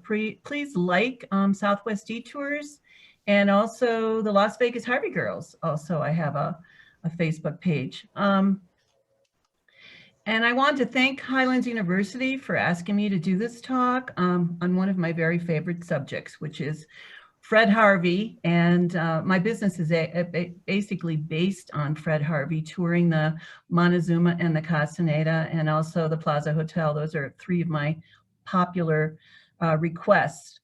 please like Southwest Detours and also the Las Vegas Harvey Girls. Also, I have a Facebook page. And I want to thank Highlands University for asking me to do this talk on one of my very favorite subjects, which is Fred Harvey. And my business is basically based on Fred Harvey, touring the Montezuma and the Castaneda and also the Plaza Hotel. Those are three of my popular requests.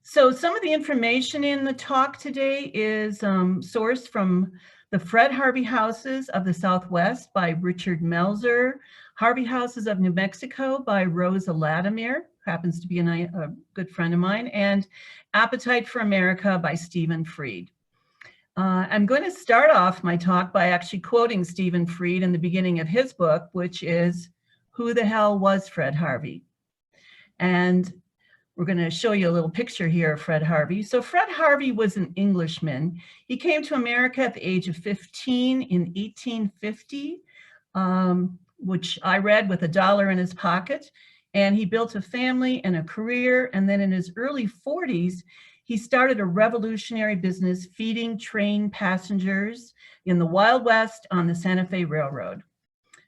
So some of the information in the talk today is sourced from The Fred Harvey Houses of the Southwest by Richard Melzer, Harvey Houses of New Mexico by Rosa Latimer, who happens to be a good friend of mine, and Appetite for America by Stephen Fried. I'm going to start off my talk by actually quoting Stephen Fried in the beginning of his book, which is, "Who the hell was Fred Harvey?" And we're going to show you a little picture here of Fred Harvey. So Fred Harvey was an Englishman. He came to America at the age of 15 in 1850, which I read with $1 in his pocket. And he built a family and a career. And then in his early 40s, he started a revolutionary business feeding train passengers in the Wild West on the Santa Fe Railroad.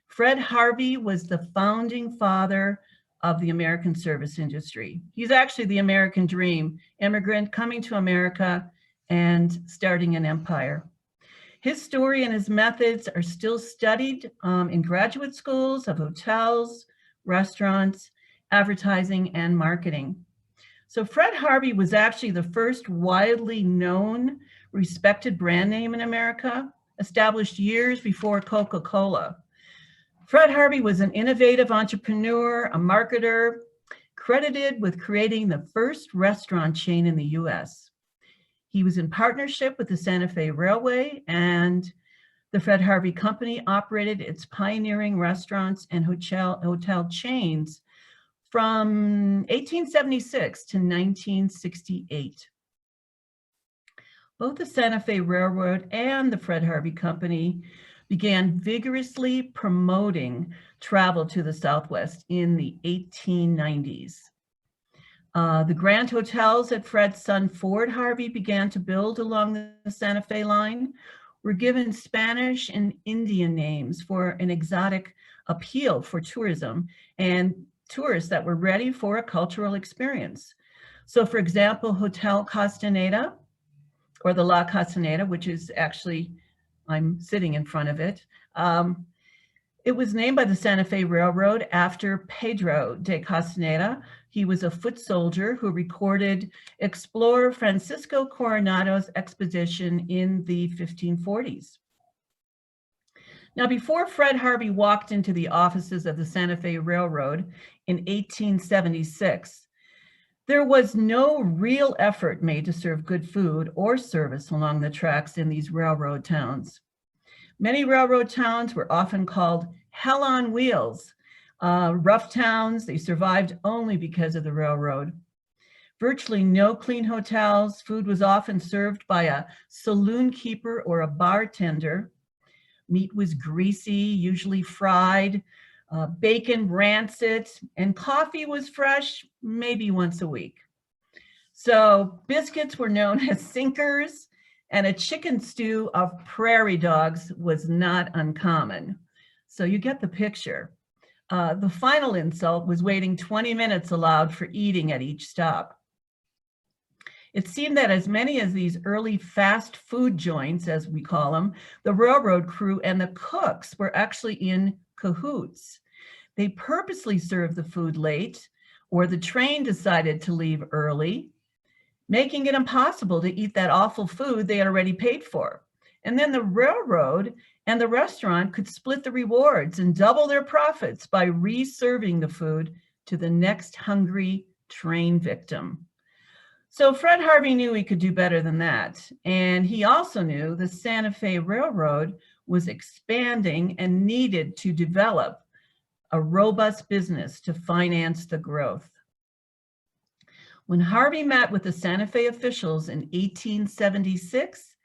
Fred Harvey was the founding father of the American service industry. He's actually the American dream, immigrant coming to America and starting an empire. His story and his methods are still studied in graduate schools of hotels, restaurants, advertising, and marketing. So Fred Harvey was actually the first widely known, respected brand name in America, established years before Coca-Cola. Fred Harvey was an innovative entrepreneur, a marketer, credited with creating the first restaurant chain in the US. He was in partnership with the Santa Fe Railway, and the Fred Harvey Company operated its pioneering restaurants and hotel chains from 1876 to 1968. Both the Santa Fe Railroad and the Fred Harvey Company began vigorously promoting travel to the Southwest in the 1890s. The Grand Hotels that Fred's son Ford Harvey began to build along the Santa Fe line were given Spanish and Indian names for an exotic appeal for tourism and tourists that were ready for a cultural experience. So for example, Hotel Castaneda, or the La Castaneda, which is actually, I'm sitting in front of it. It was named by the Santa Fe Railroad after Pedro de Castaneda. He was a foot soldier who recorded explorer Francisco Coronado's expedition in the 1540s. Now, before Fred Harvey walked into the offices of the Santa Fe Railroad in 1876, there was no real effort made to serve good food or service along the tracks in these railroad towns. Many railroad towns were often called hell on wheels, rough towns. They survived only because of the railroad. Virtually no clean hotels. Food was often served by a saloon keeper or a bartender. Meat was greasy, usually fried. Bacon rancid, and coffee was fresh maybe once a week. So biscuits were known as sinkers, and a chicken stew of prairie dogs was not uncommon. So you get the picture. The final insult was waiting 20 minutes allowed for eating at each stop. It seemed that as many as these early fast food joints, as we call them, the railroad crew and the cooks were actually in cahoots. They purposely served the food late, or the train decided to leave early, making it impossible to eat that awful food they had already paid for. And then the railroad and the restaurant could split the rewards and double their profits by reserving the food to the next hungry train victim. So Fred Harvey knew he could do better than that. And he also knew the Santa Fe Railroad was expanding and needed to develop a robust business to finance the growth. When Harvey met with the Santa Fe officials in 1876,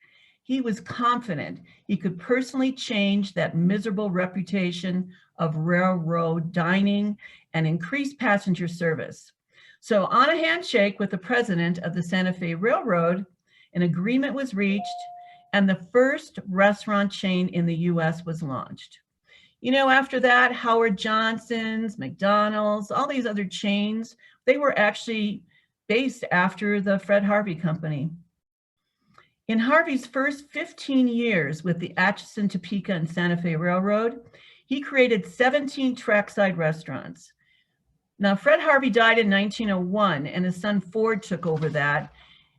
he was confident he could personally change that miserable reputation of railroad dining and increase passenger service. So on a handshake with the president of the Santa Fe Railroad, an agreement was reached and the first restaurant chain in the US was launched. You know, after that, Howard Johnson's, McDonald's, all these other chains, they were actually based after the Fred Harvey Company. In Harvey's first 15 years with the Atchison, Topeka, and Santa Fe Railroad, he created 17 trackside restaurants. Now, Fred Harvey died in 1901, and his son Ford took over that.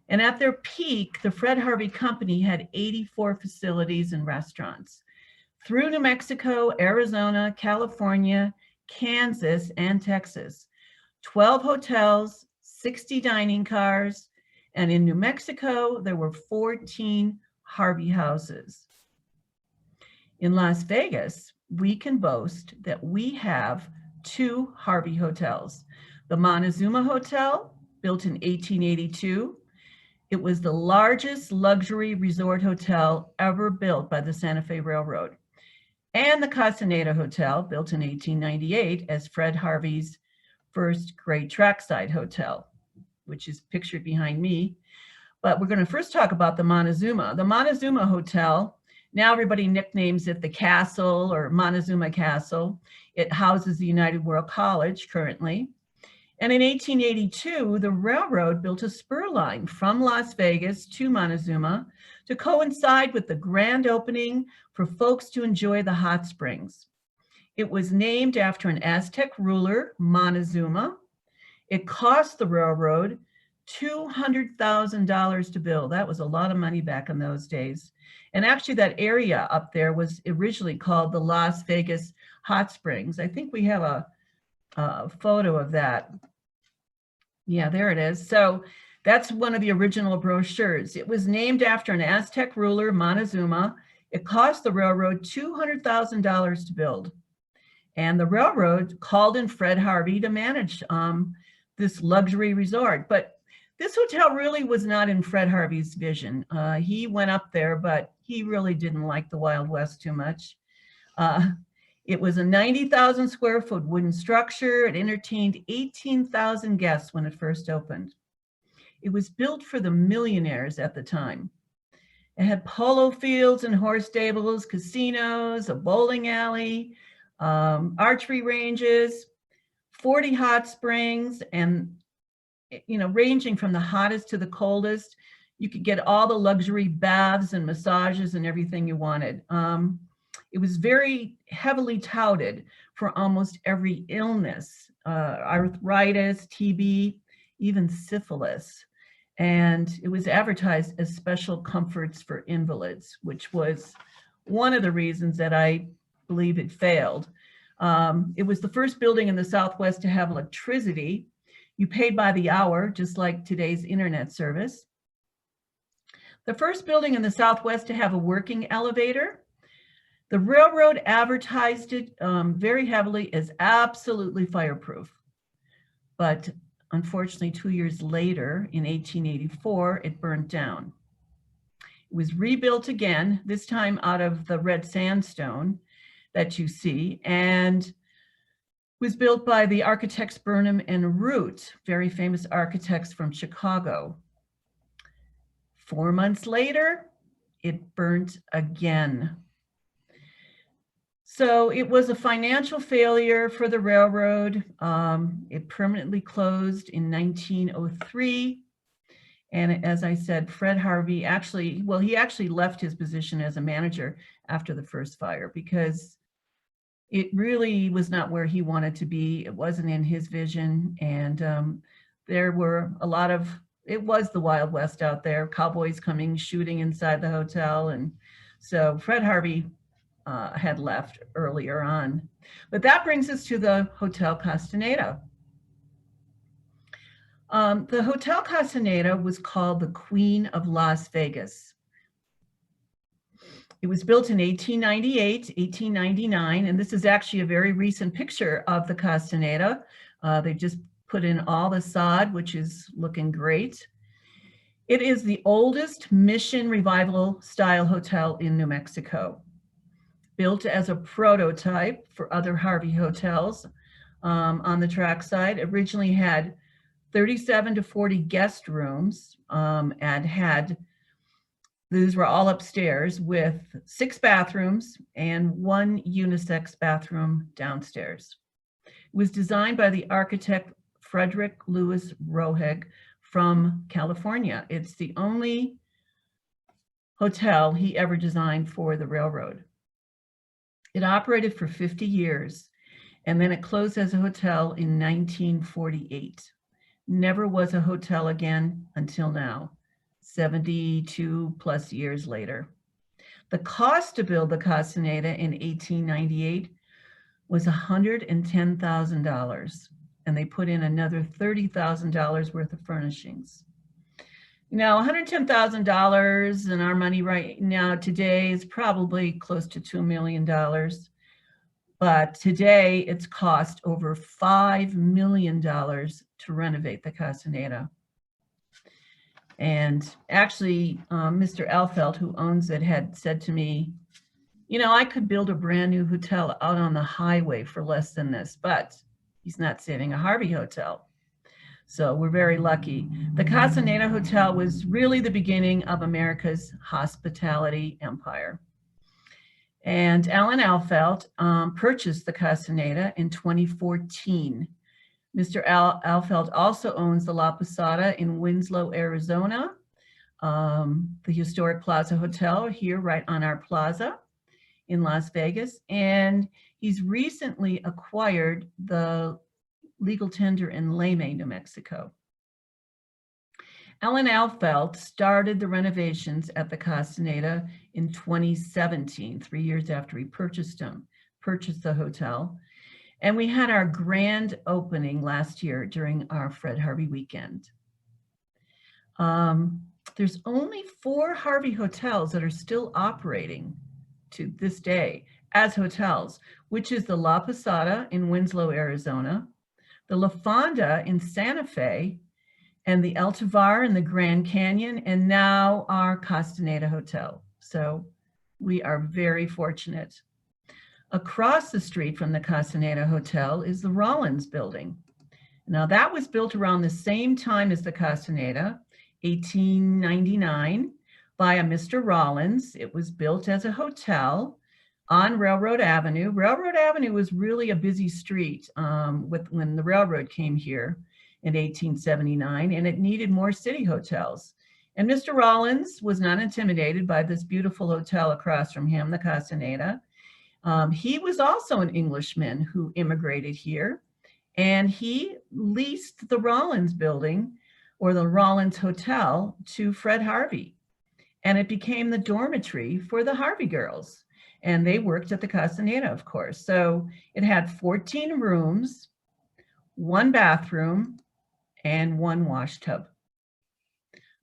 And at their peak, the Fred Harvey Company had 84 facilities and restaurants through New Mexico, Arizona, California, Kansas, and Texas. 12 hotels, 60 dining cars, and in New Mexico, there were 14 Harvey houses. In Las Vegas, we can boast that we have 2 Harvey hotels. The Montezuma Hotel, built in 1882. It was the largest luxury resort hotel ever built by the Santa Fe Railroad. And the Castaneda Hotel, built in 1898 as Fred Harvey's first great trackside hotel, which is pictured behind me. But we're going to first talk about the Montezuma. The Montezuma Hotel, now everybody nicknames it the Castle or Montezuma Castle. It houses the United World College currently. And in 1882, the railroad built a spur line from Las Vegas to Montezuma to coincide with the grand opening for folks to enjoy the hot springs. It was named after an Aztec ruler, Montezuma. It cost the railroad $200,000 to build. That was a lot of money back in those days. And actually that area up there was originally called the Las Vegas Hot Springs. I think we have a photo of that. Yeah, there it is. So that's one of the original brochures. It was named after an Aztec ruler, Montezuma. It cost the railroad $200,000 to build. And the railroad called in Fred Harvey to manage this luxury resort. But this hotel really was not in Fred Harvey's vision. He went up there, but he really didn't like the Wild West too much. It was a 90,000 square foot wooden structure. It entertained 18,000 guests when it first opened. It was built for the millionaires at the time. It had polo fields and horse stables, casinos, a bowling alley, archery ranges, 40 hot springs, and ranging from the hottest to the coldest. You could get all the luxury baths and massages and everything you wanted. It was very heavily touted for almost every illness, arthritis, TB, even syphilis. And it was advertised as special comforts for invalids, which was one of the reasons that I believe it failed. It was the first building in the Southwest to have electricity. You paid by the hour, just like today's internet service. The first building in the Southwest to have a working elevator. The railroad advertised it very heavily as absolutely fireproof. But unfortunately, 2 years later, in 1884, it burned down. It was rebuilt again, this time out of the red sandstone that you see, and was built by the architects Burnham and Root, very famous architects from Chicago. 4 months later, it burnt again. So it was a financial failure for the railroad. It permanently closed in 1903. And as I said, Fred Harvey he actually left his position as a manager after the first fire because it really was not where he wanted to be. It wasn't in his vision. And there were it was the Wild West out there, cowboys coming, shooting inside the hotel. And so Fred Harvey had left earlier on. But that brings us to the Hotel Castaneda. The Hotel Castaneda was called the Queen of Las Vegas. It was built in 1898, 1899, and this is actually a very recent picture of the Castaneda. They just put in all the sod, which is looking great. It is the oldest Mission Revival style hotel in New Mexico. Built as a prototype for other Harvey hotels on the trackside. Originally had 37 to 40 guest rooms, and these were all upstairs with 6 bathrooms and 1 unisex bathroom downstairs. It was designed by the architect Frederick Louis Roheg from California. It's the only hotel he ever designed for the railroad. It operated for 50 years, and then it closed as a hotel in 1948. Never was a hotel again until now, 72 plus years later. The cost to build the Castaneda in 1898 was $110,000, and they put in another $30,000 worth of furnishings. Now, $110,000 in our money right now today is probably close to $2 million. But today it's cost over $5 million to renovate the Castaneda. And actually, Mr. Alfeld, who owns it, had said to me, you know, I could build a brand new hotel out on the highway for less than this, but he's not saving a Harvey hotel. So we're very lucky. The Castaneda Hotel was really the beginning of America's hospitality empire. And Alan Alfeld purchased the Castaneda in 2014. Mr. Alfeld also owns the La Posada in Winslow, Arizona, the historic Plaza Hotel here right on our plaza in Las Vegas. And he's recently acquired the legal tender in Leme, New Mexico. Alan Alfeld started the renovations at the Castaneda in 2017, 3 years after he purchased the hotel. And we had our grand opening last year during our Fred Harvey weekend. There's only 4 Harvey hotels that are still operating to this day as hotels, which is the La Posada in Winslow, Arizona, the La Fonda in Santa Fe, and the El Tovar in the Grand Canyon, and now our Castaneda Hotel. So we are very fortunate. Across the street from the Castaneda Hotel is the Rollins Building. Now that was built around the same time as the Castaneda, 1899, by a Mr. Rollins. It was built as a hotel on Railroad Avenue. Railroad Avenue was really a busy street when the railroad came here in 1879, and it needed more city hotels. And Mr. Rollins was not intimidated by this beautiful hotel across from him, the Castaneda. He was also an Englishman who immigrated here, and he leased the Rollins Building or the Rollins Hotel to Fred Harvey. And it became the dormitory for the Harvey girls. And they worked at the Castaneda, of course. So it had 14 rooms, 1 bathroom, and 1 wash tub.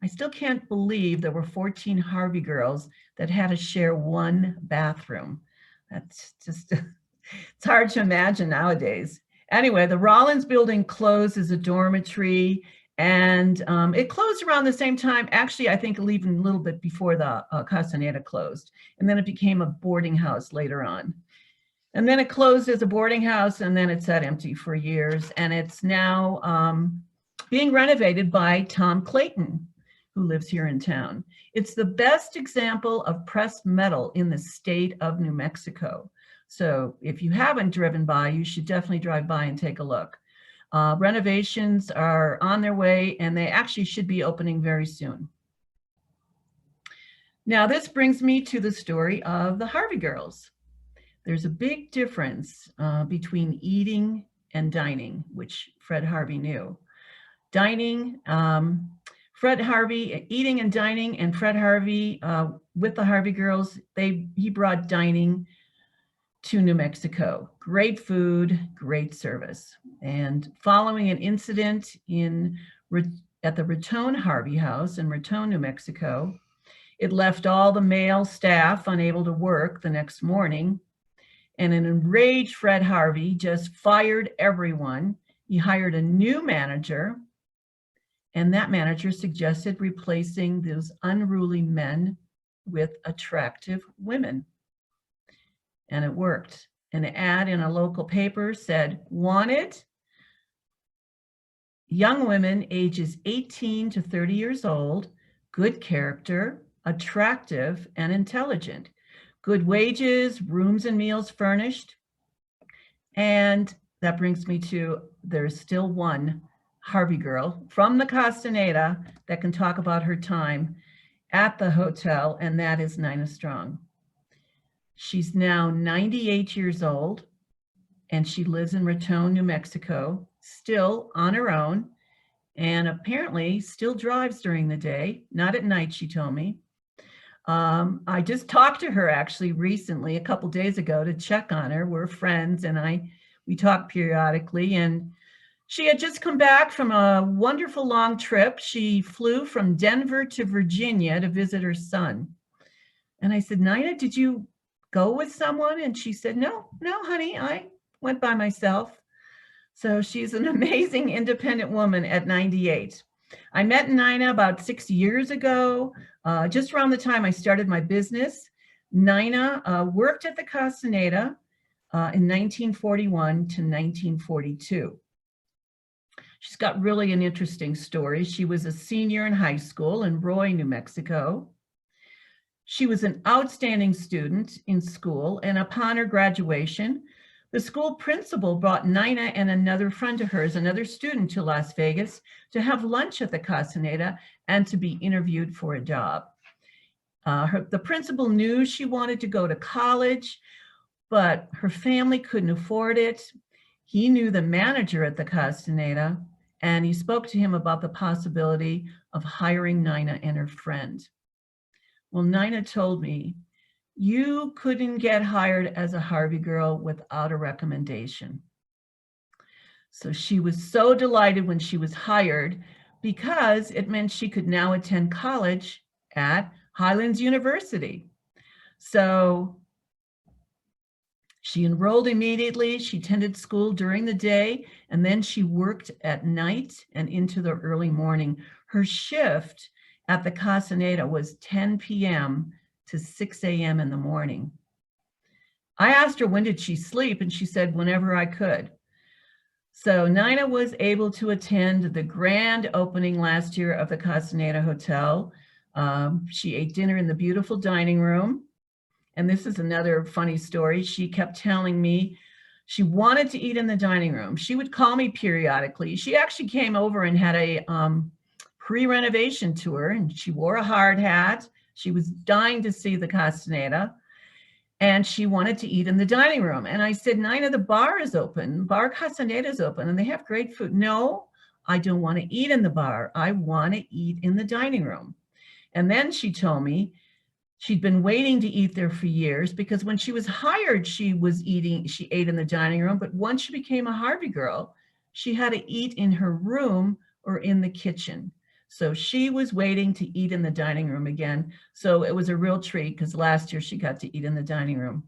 I still can't believe there were 14 Harvey girls that had to share 1 bathroom. That's just, it's hard to imagine nowadays. Anyway, the Rollins Building closed as a dormitory, and it closed around the same time. Actually, I think even a little bit before the Castaneda closed. And then it became a boarding house later on. And then it closed as a boarding house, and then it sat empty for years. And it's now being renovated by Tom Clayton, who lives here in town. It's the best example of pressed metal in the state of New Mexico. So if you haven't driven by, you should definitely drive by and take a look. Renovations are on their way, and they actually should be opening very soon. Now, this brings me to the story of the Harvey girls. There's a big difference between eating and dining, which Fred Harvey knew. Eating and dining, and Fred Harvey with the Harvey girls, he brought dining to New Mexico. Great food, great service. And following an incident at the Raton Harvey House in Raton, New Mexico, it left all the male staff unable to work the next morning. And an enraged Fred Harvey just fired everyone. He hired a new manager, and that manager suggested replacing those unruly men with attractive women. And it worked. An ad in a local paper said, "Wanted young women ages 18 to 30 years old, good character, attractive, and intelligent, good wages, rooms and meals furnished. And that brings me to, there's still one Harvey girl from the Castaneda that can talk about her time at the hotel, and that is Nina Strong. She's now 98 years old, and she lives in Raton, New Mexico, still on her own, and apparently still drives during the day, not at night, she told me. I just talked to her actually recently, a couple days ago, to check on her. We're friends, and we talk periodically, and she had just come back from a wonderful long trip. She flew from Denver to Virginia to visit her son. And I said, Nina, did you go with someone? And she said, no, honey, I went by myself. So she's an amazing independent woman at 98. I met Nina about 6 years ago, just around the time I started my business. Nina worked at the Castaneda in 1941 to 1942. She's got really an interesting story. She was a senior in high school in Roy, New Mexico. She was an outstanding student in school, and upon her graduation, the school principal brought Nina and another friend of hers, another student, to Las Vegas to have lunch at the Castaneda and to be interviewed for a job. The principal knew she wanted to go to college, but her family couldn't afford it. He knew the manager at the Castaneda, and he spoke to him about the possibility of hiring Nina and her friend. Well, Nina told me, you couldn't get hired as a Harvey girl without a recommendation. So she was so delighted when she was hired, because it meant she could now attend college at Highlands University. So she enrolled immediately. She attended school during the day, and then she worked at night and into the early morning. Her shift at the Castaneda was 10 p.m. to 6 a.m. in the morning. I asked her, when did she sleep? And she said, whenever I could. So Nina was able to attend the grand opening last year of the Castaneda Hotel. She ate dinner in the beautiful dining room. And this is another funny story. She kept telling me she wanted to eat in the dining room. She would call me periodically. She actually came over and had a pre-renovation tour, and she wore a hard hat. She was dying to see the Castaneda, and she wanted to eat in the dining room. And I said, Nina, the bar is open. Bar Castaneda is open, and they have great food. No, I don't want to eat in the bar. I want to eat in the dining room. And then she told me she'd been waiting to eat there for years, because when she was hired, she ate in the dining room. But once she became a Harvey girl, she had to eat in her room or in the kitchen. So she was waiting to eat in the dining room again. So it was a real treat, because last year she got to eat in the dining room.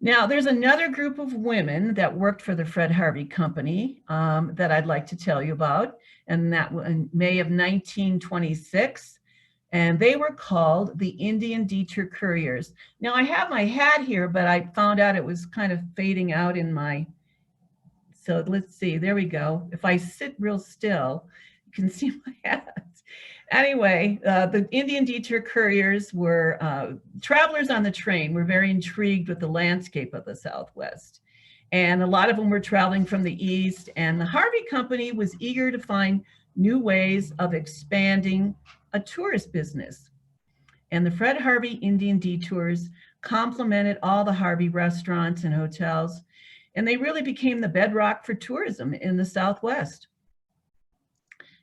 Now, there's another group of women that worked for the Fred Harvey Company that I'd like to tell you about, and that in May of 1926. And they were called the Indian Detour Couriers. Now, I have my hat here, but I found out it was kind of fading out in my, so let's see, there we go. If I sit real still, you can see my hat. Anyway, the Indian Detour Couriers were travelers on the train, were very intrigued with the landscape of the Southwest. And a lot of them were traveling from the East, and the Harvey Company was eager to find new ways of expanding a tourist business. And the Fred Harvey Indian Detours complemented all the Harvey restaurants and hotels, and they really became the bedrock for tourism in the Southwest.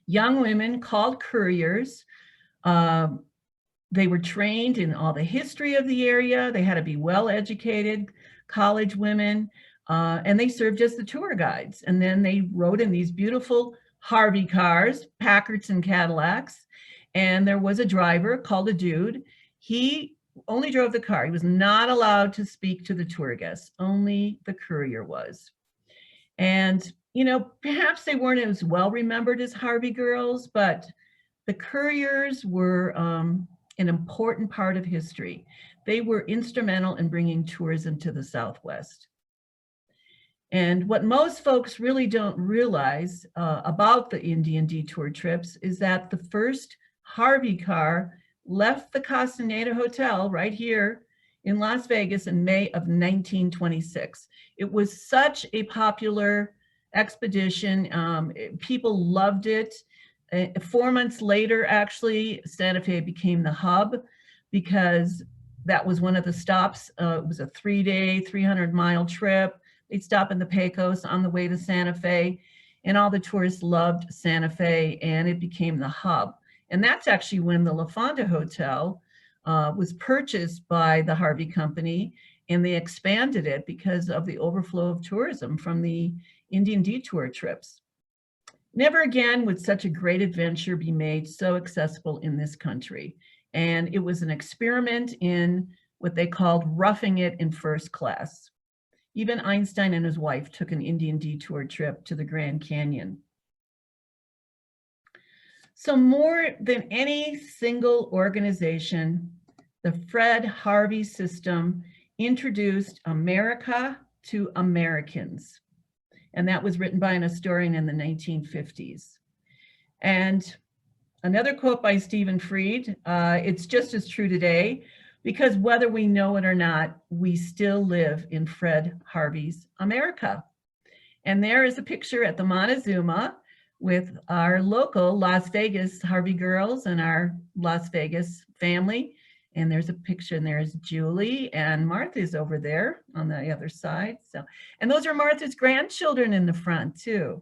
Young women called couriers. They were trained in all the history of the area. They had to be well-educated college women, and they served as the tour guides. And then they rode in these beautiful Harvey cars, Packards and Cadillacs. And there was a driver called a dude. He only drove the car. He was not allowed to speak to the tour guests. Only the courier was. And, you know, perhaps they weren't as well remembered as Harvey girls, but the couriers were an important part of history. They were instrumental in bringing tourism to the Southwest. And what most folks really don't realize about the Indian detour trips is that the first Harvey car left the Castaneda Hotel right here in Las Vegas in May of 1926. It was such a popular expedition. People loved it. 4 months later, actually, Santa Fe became the hub because that was one of the stops. It was a 3-day, 300-mile trip. They'd stop in the Pecos on the way to Santa Fe, and all the tourists loved Santa Fe, and it became the hub. And that's actually when the La Fonda Hotel was purchased by the Harvey Company, and they expanded it because of the overflow of tourism from the Indian detour trips. Never again would such a great adventure be made so accessible in this country. And it was an experiment in what they called roughing it in first class. Even Einstein and his wife took an Indian detour trip to the Grand Canyon. So more than any single organization, the Fred Harvey system introduced America to Americans. And that was written by an historian in the 1950s. And another quote by Stephen Fried, it's just as true today, because whether we know it or not, we still live in Fred Harvey's America. And there is a picture at the Montezuma with our local Las Vegas Harvey girls and our Las Vegas family. And there's a picture, and there's Julie, and Martha's over there on the other side. So, and those are Martha's grandchildren in the front too.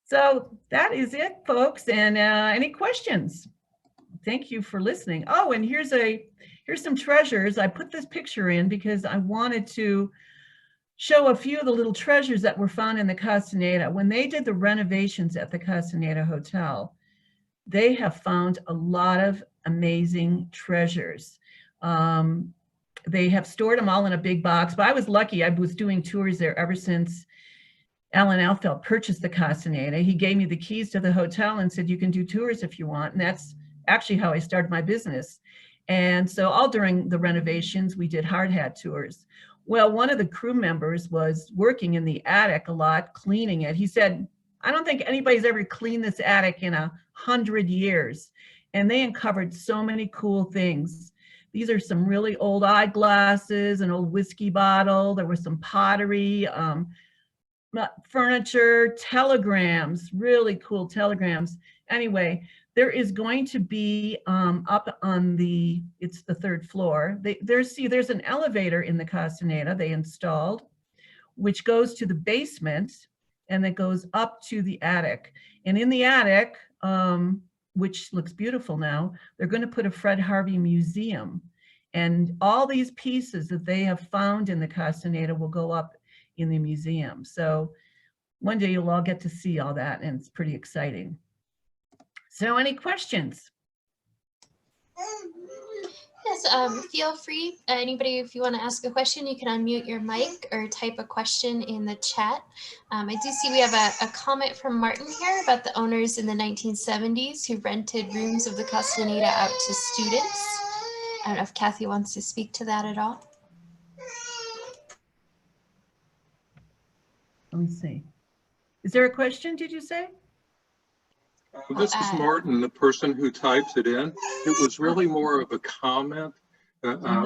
So that is it, folks. And any questions? Thank you for listening. Oh, and here's some treasures. I put this picture in because I wanted to show a few of the little treasures that were found in the Castaneda. When they did the renovations at the Castaneda Hotel, they have found a lot of amazing treasures. They have stored them all in a big box, but I was lucky. I was doing tours there ever since Alan Alfeld purchased the Castaneda. He gave me the keys to the hotel and said, you can do tours if you want. And that's actually how I started my business. And so all during the renovations, we did hard hat tours. Well, one of the crew members was working in the attic a lot, cleaning it. He said, I don't think anybody's ever cleaned this attic in 100 years. And they uncovered so many cool things. These are some really old eyeglasses, an old whiskey bottle. There was some pottery, furniture, telegrams, really cool telegrams. Anyway, there is going to be up on it's the 3rd floor. There's an elevator in the Castaneda they installed, which goes to the basement and that goes up to the attic. And in the attic, which looks beautiful now, they're going to put a Fred Harvey museum. And all these pieces that they have found in the Castaneda will go up in the museum. So one day you'll all get to see all that, and it's pretty exciting. So any questions? Yes, feel free. Anybody, if you want to ask a question, you can unmute your mic or type a question in the chat. I do see we have a comment from Martin here about the owners in the 1970s who rented rooms of the Castaneda out to students. I don't know if Kathy wants to speak to that at all. Let me see. Is there a question, did you say? This is Martin, the person who types it in. It was really more of a comment,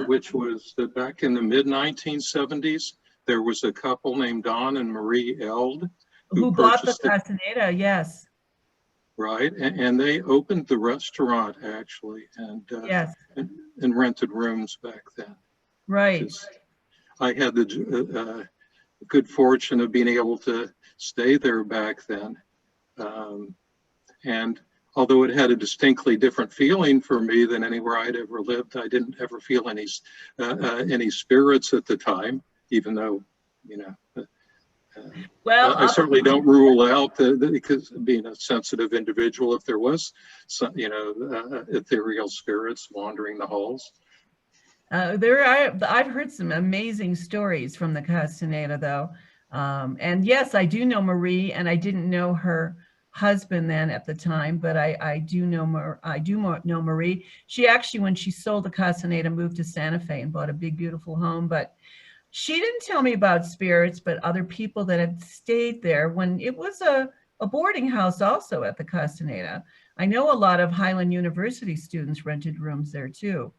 which was that back in the mid-1970s, there was a couple named Don and Marie Eld who bought the Castaneda, yes. Right, and they opened the restaurant actually, and yes, and rented rooms back then. Right. I had the good fortune of being able to stay there back then. And although it had a distinctly different feeling for me than anywhere I'd ever lived, I didn't ever feel any spirits at the time, even though, you know, well, I certainly don't rule out because being a sensitive individual, if there was some, you know, ethereal spirits wandering the halls. I've heard some amazing stories from the Castaneda though. And yes, I do know Marie, and I didn't know her husband then at the time, but I do know Marie. She actually, when she sold the Castaneda, moved to Santa Fe and bought a big, beautiful home. But she didn't tell me about spirits, but other people that had stayed there when it was a boarding house also at the Castaneda. I know a lot of Highland University students rented rooms there too.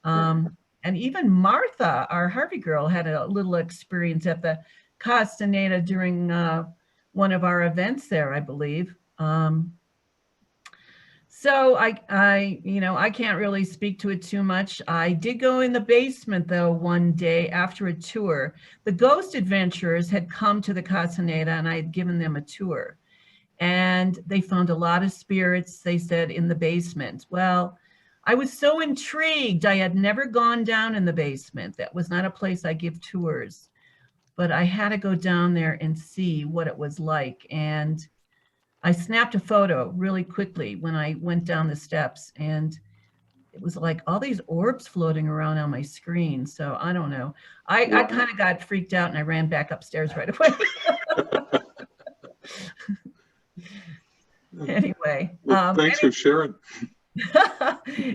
And even Martha, our Harvey girl, had a little experience at the Castaneda during one of our events there, I believe. So I can't really speak to it too much. I did go in the basement though one day after a tour. The Ghost Adventurers had come to the Castaneda and I had given them a tour. And they found a lot of spirits, they said, in the basement. Well, I was so intrigued. I had never gone down in the basement. That was not a place I give tours. But I had to go down there and see what it was like. And I snapped a photo really quickly when I went down the steps, and it was like all these orbs floating around on my screen. So I don't know. I kind of got freaked out and I ran back upstairs right away. Anyway. Well, thanks for sharing.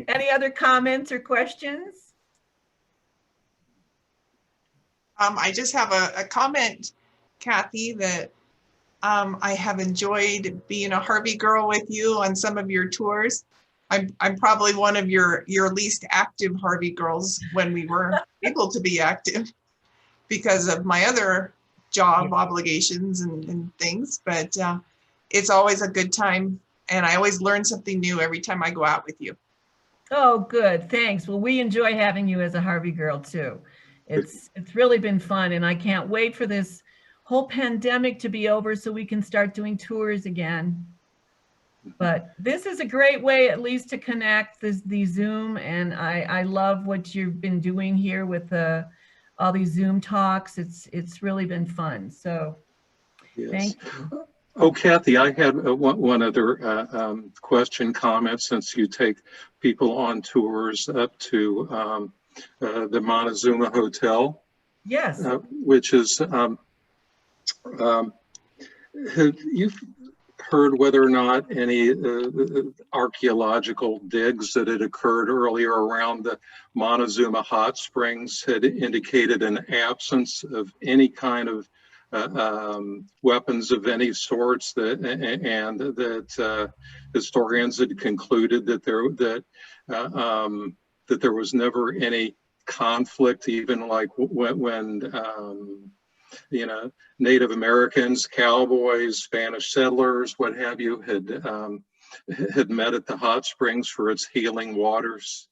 Any other comments or questions? I just have a comment, Kathy, that I have enjoyed being a Harvey girl with you on some of your tours. I'm probably one of your least active Harvey girls when we were able to be active because of my other job obligations and things. But it's always a good time, and I always learn something new every time I go out with you. Oh, good. Thanks. Well, we enjoy having you as a Harvey girl too. It's really been fun, and I can't wait for this whole pandemic to be over so we can start doing tours again. But this is a great way at least to connect, the Zoom, and I love what you've been doing here with all these Zoom talks. It's really been fun. So thank you. Oh, Kathy, I had one other question, comment, since you take people on tours up to the Montezuma Hotel. Yes. Which is, have you heard whether or not any archaeological digs that had occurred earlier around the Montezuma hot springs had indicated an absence of any kind of weapons of any sorts, and that historians had concluded that there was never any conflict, even like when you know, Native Americans, cowboys, Spanish settlers, what have you, had met at the hot springs for its healing waters.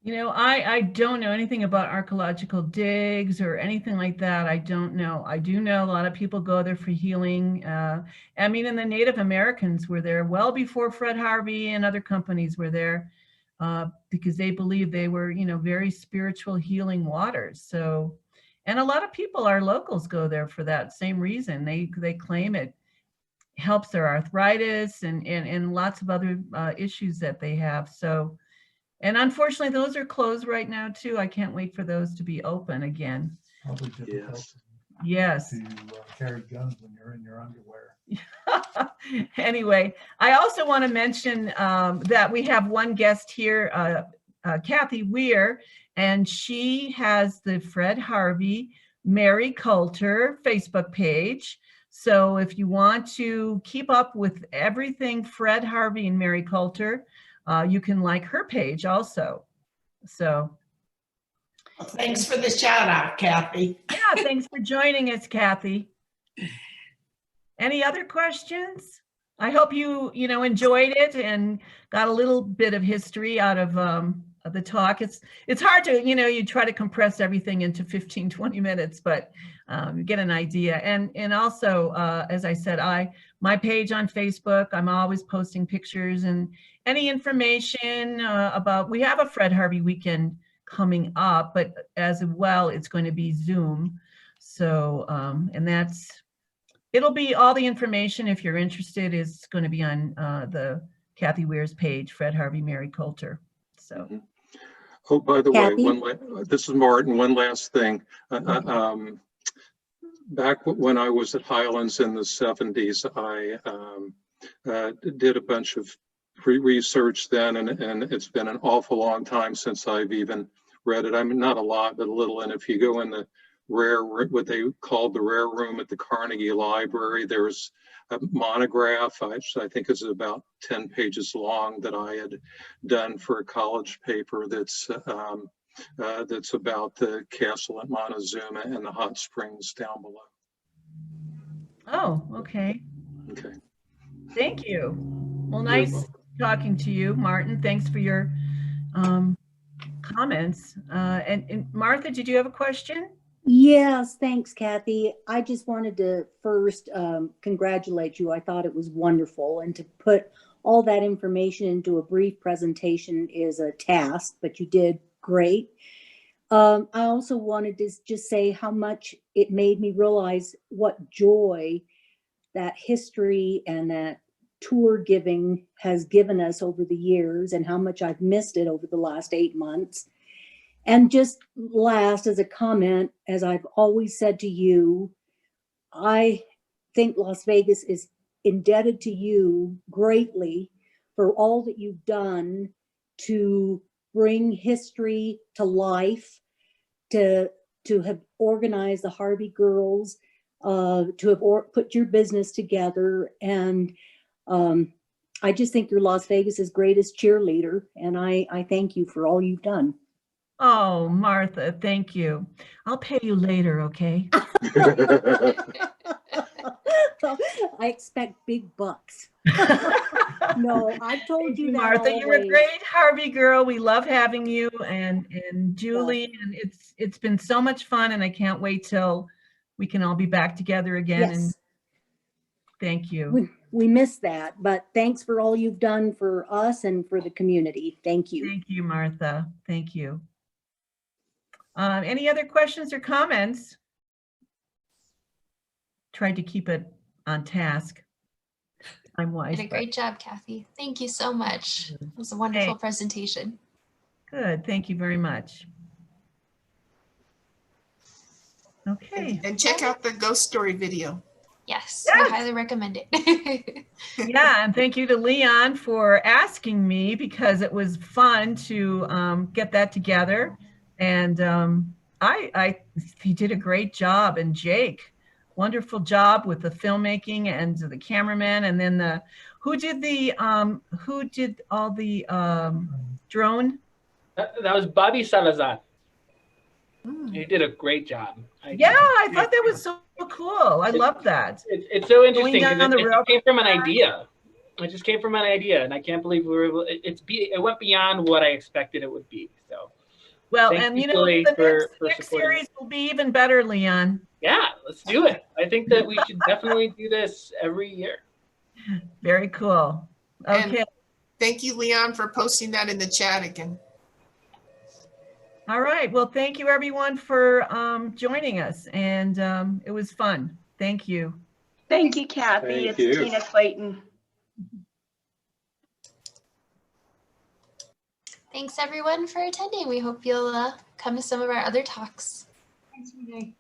You know, I don't know anything about archaeological digs or anything like that. I don't know. I do know a lot of people go there for healing. I mean, and the Native Americans were there well before Fred Harvey and other companies were there, because they believed they were, you know, very spiritual healing waters. So, and a lot of people, our locals, go there for that same reason. They claim it helps their arthritis and lots of other issues that they have. So, and unfortunately, those are closed right now too. I can't wait for those to be open again. Probably difficult Yes. to carry guns when you're in your underwear. Anyway, I also want to mention that we have one guest here, Kathy Weir, and she has the Fred Harvey Mary Coulter Facebook page. So if you want to keep up with everything Fred Harvey and Mary Coulter, you can like her page also. So well, thanks for the shout out, Kathy. Yeah, thanks for joining us, Kathy. Any other questions? I hope you enjoyed it and got a little bit of history out of the talk. It's hard to, you try to compress everything into 15, 20 minutes, but you get an idea. And also, as I said, my page on Facebook, I'm always posting pictures and any information about, we have a Fred Harvey weekend coming up, but as well, it's going to be Zoom. So, and it'll be all the information, if you're interested, is going to be on the Kathy Weir's page, Fred Harvey Mary Coulter. So. Mm-hmm. Oh, by the Kathy? way, this is Martin. One last thing. Back when I was at Highlands in the 70s, I did a bunch of research then, and it's been an awful long time since I've even read it. I mean, not a lot, but a little. And if you go in the what they called the rare room at the Carnegie Library, there's a monograph, I think it's about 10 pages long, that I had done for a college paper that's about the castle at Montezuma and the hot springs down below. Oh, okay. Okay. Thank you. Well, You're nice welcome. talking to you, Martin. Thanks for your comments. And Martha, did you have a question? Yes, thanks, Kathy. I just wanted to first congratulate you. I thought it was wonderful, and to put all that information into a brief presentation is a task, but you did great. I also wanted to just say how much it made me realize what joy that history and that tour giving has given us over the years, and how much I've missed it over the last 8 months. And just last, as a comment, as I've always said to you, I think Las Vegas is indebted to you greatly for all that you've done to bring history to life, to have organized the Harvey girls, to have put your business together. And I just think you're Las Vegas's greatest cheerleader. And I thank you for all you've done. Oh, Martha, thank you. I'll pay you later, okay? I expect big bucks. No, I've told Thank you you, that Martha. You're a always. great Harvey girl. We love having you, and Julie, and it's been so much fun, and I can't wait till we can all be back together again. And Yes, thank you. we miss that, but thanks for all you've done for us and for the community. Thank you. Thank you, Martha. Thank you. Any other questions or comments? Tried to keep it on task. Time-wise. Did a great job, Kathy. Thank you so much. It was a wonderful presentation. Good. Thank you very much. Okay. And check out the ghost story video. Yes, Yes. we highly recommend it. Yeah, and thank you to Leon for asking me, because it was fun to get that together. And he did a great job. And Jake, wonderful job with the filmmaking and the cameraman. And then who did all the drone? That was Bobby Salazar. Mm. He did a great job. Yeah, I thought that was so cool. I love that. It's so interesting Going down because the road. it came from an idea. It just came from an idea, and I can't believe we were able. It went beyond what I expected it would be. So, Well, thank and you, you know, Julie, the for next supporting series will be even better, Leon. Yeah, let's do it. I think that we should definitely do this every year. Very cool. Okay. And thank you, Leon, for posting that in the chat again. All right. Well, thank you everyone for joining us, and it was fun. Thank you. Thank you, Kathy. Thank It's you. Tina Clayton. Thanks everyone for attending. We hope you'll come to some of our other talks. Thanks, Renee.